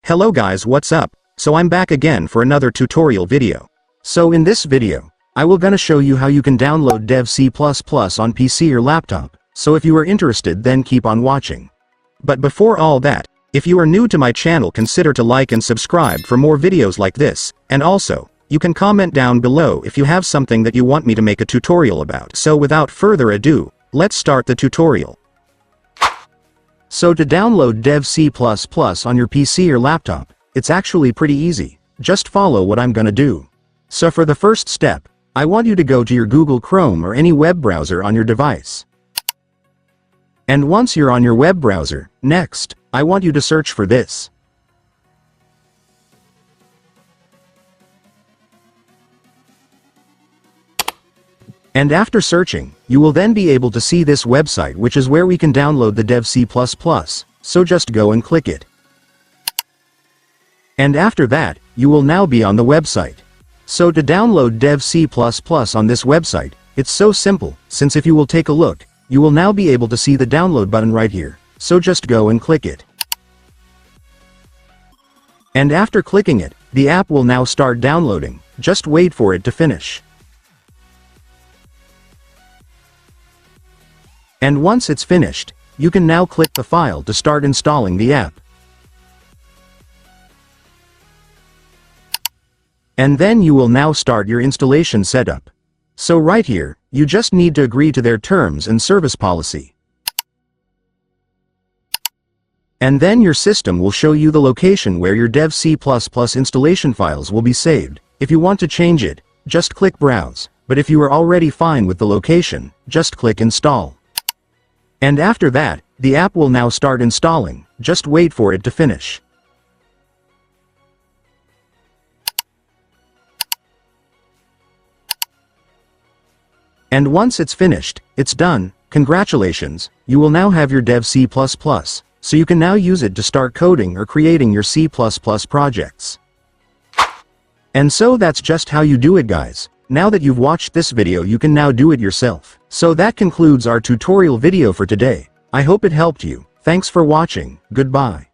Hello guys, what's up? So I'm back again for another tutorial video. So in this video, I will gonna show you how you can download Dev C++ on PC or laptop, so if you are interested then keep on watching. But before all that, if you are new to my channel consider to like and subscribe for more videos like this, and also, you can comment down below if you have something that you want me to make a tutorial about. So without further ado, let's start the tutorial. So to download Dev C++ on your PC or laptop, it's actually pretty easy. Just follow what I'm gonna do. So for the first step, I want you to go to your Google Chrome or any web browser on your device. And once you're on your web browser, next, I want you to search for this. And after searching, you will then be able to see this website, which is where we can download the Dev C++, so just go and click it. And after that, you will now be on the website. So to download Dev C++ on this website, it's so simple, since if you will take a look, you will now be able to see the download button right here, so just go and click it. And after clicking it, the app will now start downloading, just wait for it to finish. And once it's finished, you can now click the file to start installing the app. And then you will now start your installation setup. So right here, you just need to agree to their terms and service policy. And then your system will show you the location where your Dev C++ installation files will be saved. If you want to change it, just click Browse, but if you are already fine with the location, just click Install. And after that, the app will now start installing, just wait for it to finish. And once it's finished, it's done. Congratulations, you will now have your Dev C++, so you can now use it to start coding or creating your C++ projects. And so that's just how you do it, guys. Now that you've watched this video, you can now do it yourself. So that concludes our tutorial video for today. I hope it helped you. Thanks for watching. Goodbye.